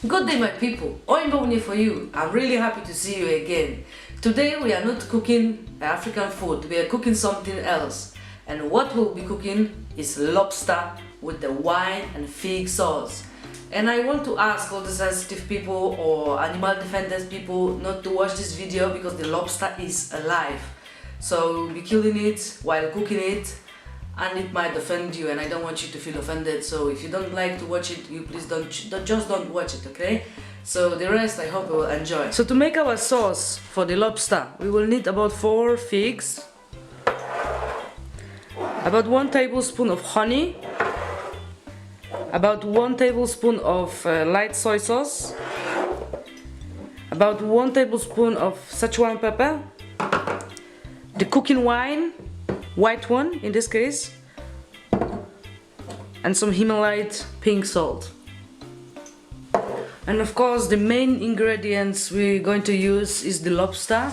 Good day my people, Oyinbo Nwunye for you. I'm really happy to see you again. Today we are not cooking African food, we are cooking something else. And what we'll be cooking is lobster with the wine and fig sauce. And I want to ask all the sensitive people or animal defenders people not to watch this video because the lobster is alive. So we'll be killing it while cooking it, and it might offend you, and I don't want you to feel offended. So if you don't like to watch it, you please don't watch it, okay? So the rest I hope you will enjoy. So to make our sauce for the lobster, we will need about 4 figs, about 1 tablespoon of honey, about 1 tablespoon of light soy sauce, about 1 tablespoon of Szechuan pepper, the cooking wine, white one in this case, and some Himalayan pink salt. And of course the main ingredients we're going to use is the lobster,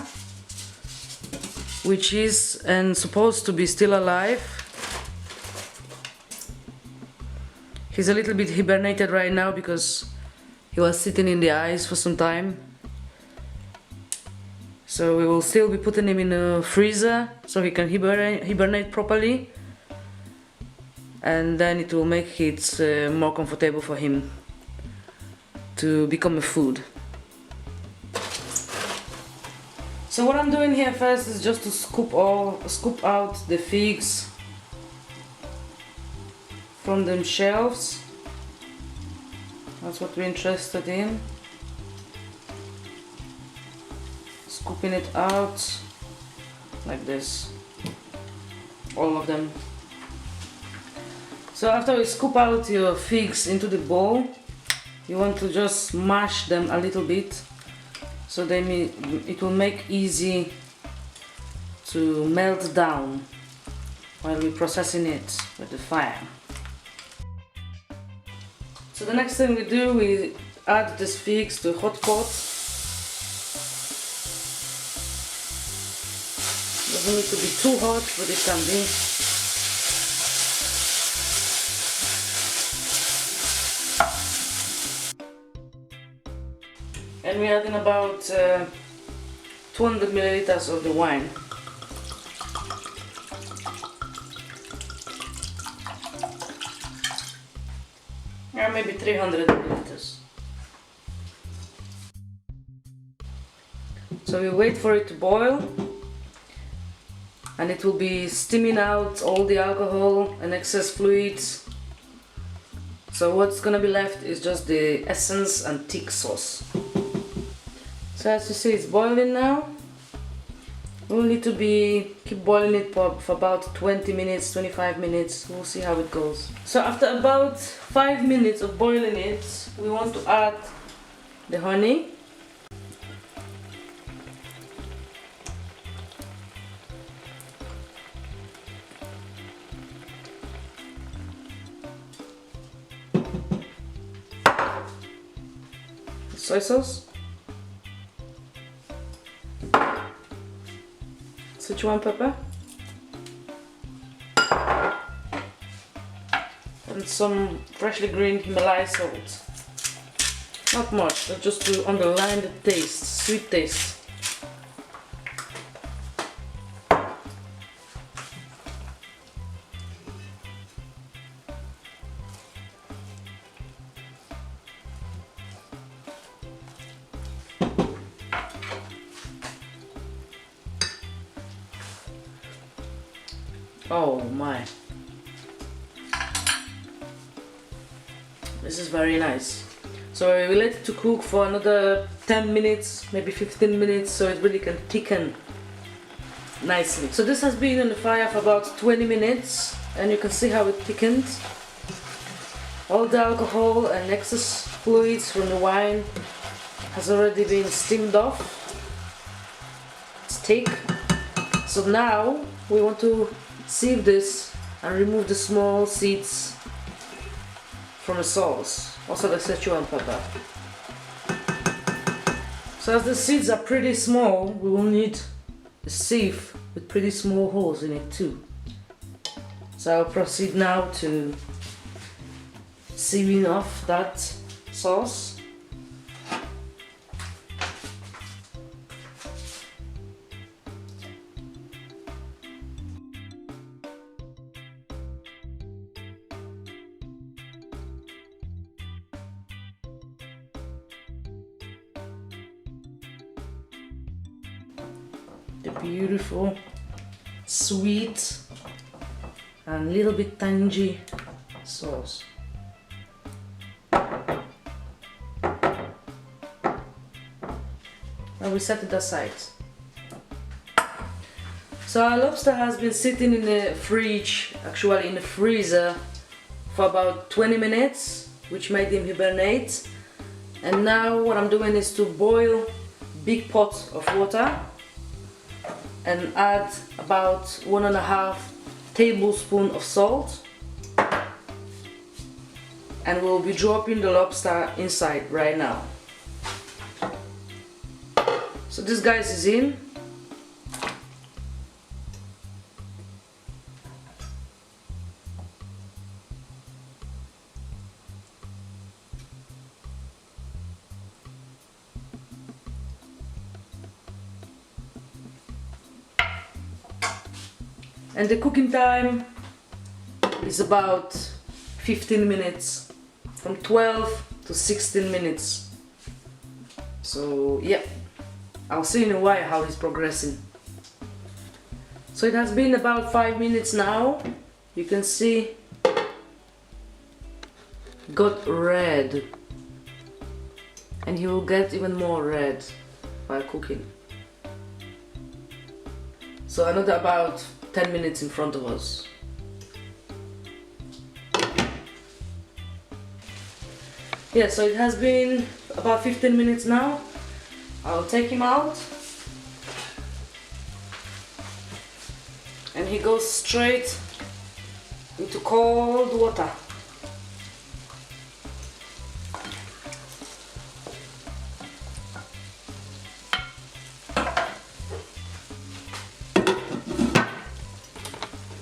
which is supposed to be still alive. He's a little bit hibernated right now because he was sitting in the ice for some time. So we will still be putting him in a freezer so he can hibernate properly, and then it will make it more comfortable for him to become a food. So what I'm doing here first is just to scoop out the figs from them shells. That's what we're interested in. Scooping it out like this, all of them. So after you scoop out your figs into the bowl, you want to just mash them a little bit so it will make easy to melt down while we're processing it with the fire. So the next thing we do, we add these figs to a hot pot. Doesn't need to be too hot, but it can be. And we're adding about 200 milliliters of the wine. Or maybe 300 milliliters. So we wait for it to boil, and it will be steaming out all the alcohol and excess fluids. So what's gonna be left is just the essence and thick sauce. So as you see, it's boiling now. We'll need to keep boiling it for about 20 minutes, 25 minutes. We'll see how it goes. So after about 5 minutes of boiling it, we want to add the honey. Soy sauce, Szechuan pepper, and some freshly green Himalayan salt. Not much, but just to underline the taste, sweet taste. Oh my, this is very nice. So we let it to cook for another 10 minutes, maybe 15 minutes, so it really can thicken nicely. So this has been on the fire for about 20 minutes, and you can see how it thickened. All the alcohol and excess fluids from the wine has already been steamed off. It's thick. So now we want to sieve this and remove the small seeds from the sauce, also the Szechuan pepper. So as the seeds are pretty small, we will need a sieve with pretty small holes in it too. So I'll proceed now to sieving off that sauce. the beautiful, sweet, and little bit tangy sauce. And we set it aside. So our lobster has been sitting in the fridge, actually in the freezer, for about 20 minutes, which made him hibernate. And now what I'm doing is to boil big pot of water and add about 1.5 tablespoons of salt. And we'll be dropping the lobster inside right now. So this guys is in. And the cooking time is about 15 minutes, from 12 to 16 minutes. So yeah, I'll see in a while how it's progressing. So it has been about 5 minutes now. You can see got red, and he will get even more red while cooking. So another about 10 minutes in front of us. Yeah, so it has been about 15 minutes now. I'll take him out. And he goes straight into cold water.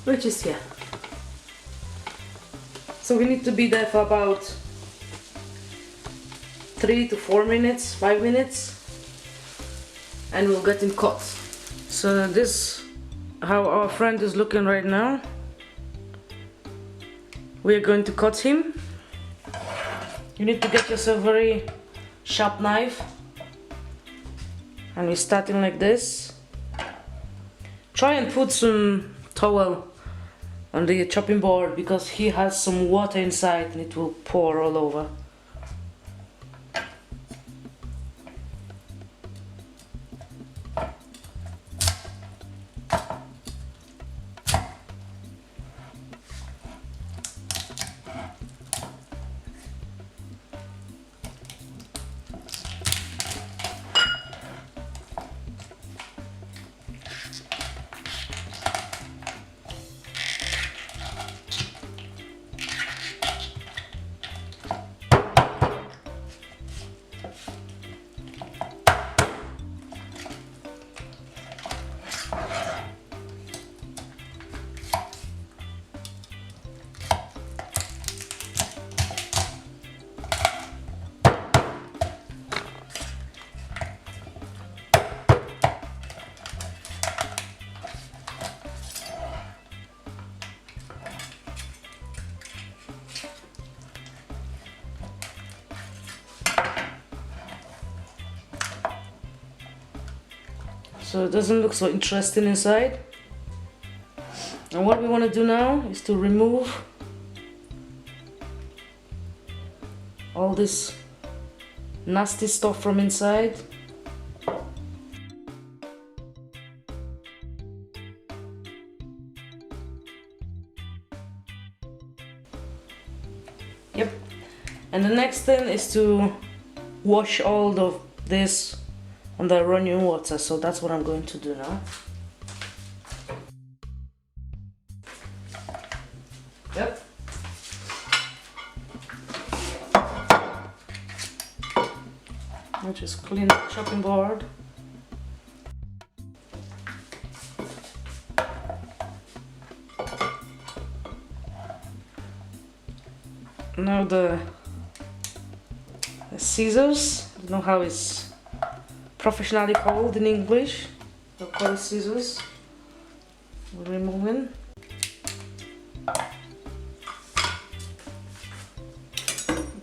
Which is here. So we need to be there for about 3 to 4 minutes, 5 minutes, and we'll get him cut. So this how our friend is looking right now. We're going to cut him. You need to get yourself a very sharp knife, and we're starting like this. Try and put some towel on the chopping board because he has some water inside and it will pour all over. So it doesn't look so interesting inside. And what we want to do now is to remove all this nasty stuff from inside. Yep. And the next thing is to wash all of this on the running water, so that's what I'm going to do now. Yep. I'll just clean the chopping board. Now the scissors, I don't know how it's professionally called in English. They'll call it scissors. We're removing.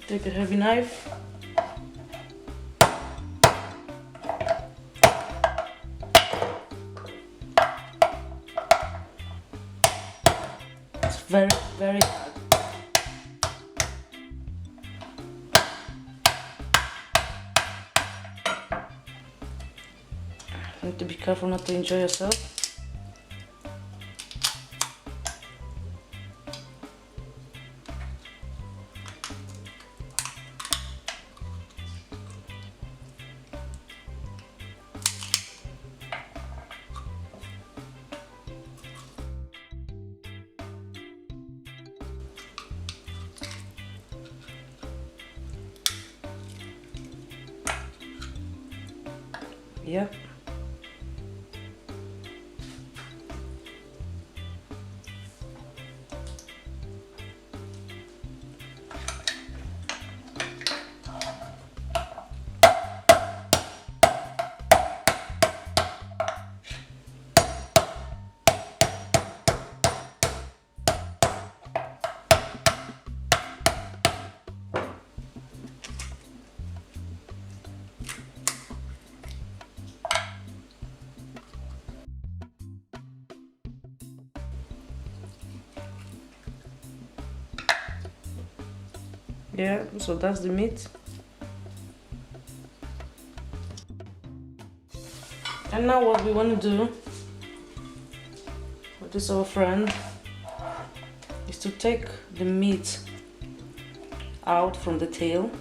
Take a heavy knife. very, very hard. You need to be careful not to injure yourself. Yeah. Yeah, so that's the meat. And now what we want to do with this our friend is to take the meat out from the tail.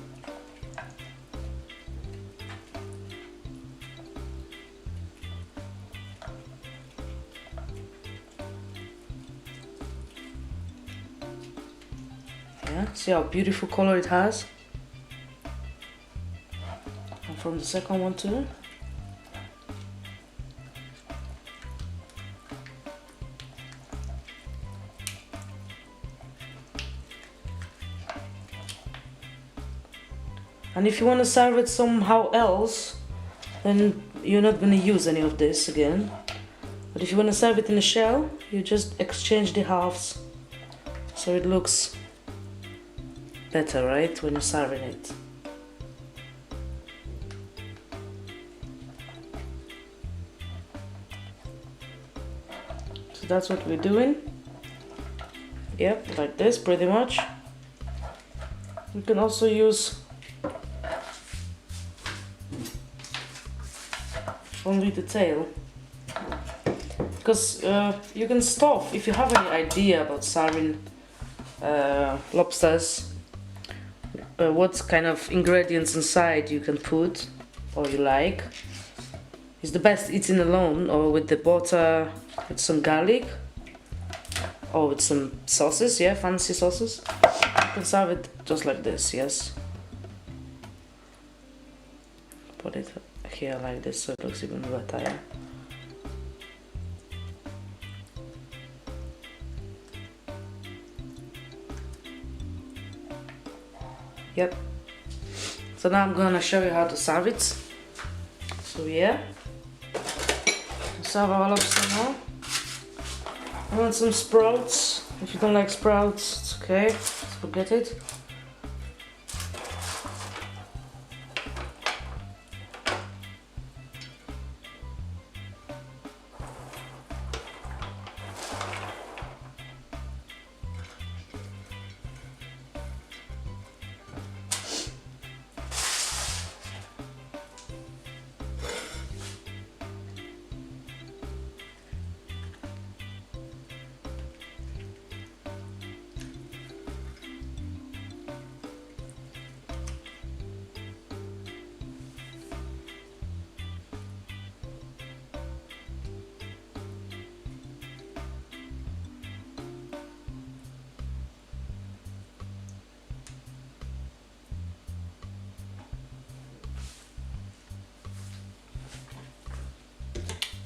See how beautiful color it has, and from the second one too. And if you want to serve it somehow else, then you're not going to use any of this again. But if you want to serve it in a shell, you just exchange the halves so it looks better, right, when you're serving it. So that's what we're doing. Yep, like this pretty much. You can also use only the tail, because you can stuff, if you have any idea about serving lobsters, what kind of ingredients inside you can put or you like. It's the best eating alone or with the butter, with some garlic or with some sauces, yeah, fancy sauces. You can serve it just like this, yes. Put it here like this so it looks even better, yeah. Yep. So now I'm gonna show you how to serve it. So yeah, serve our lobster now. I want some sprouts. If you don't like sprouts, it's okay. Just forget it.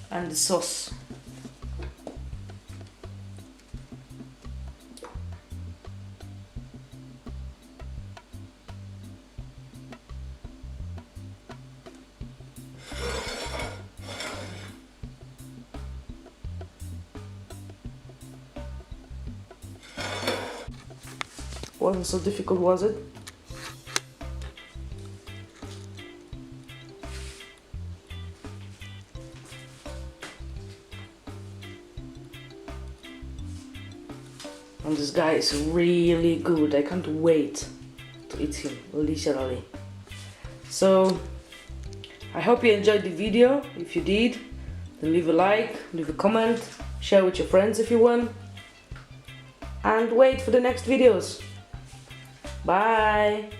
And the sauce. Wasn't so difficult, was it? And this guy is really good. I can't wait to eat him, literally. So I hope you enjoyed the video. If you did, then leave a like, leave a comment, share with your friends if you want, and wait for the next videos. Bye.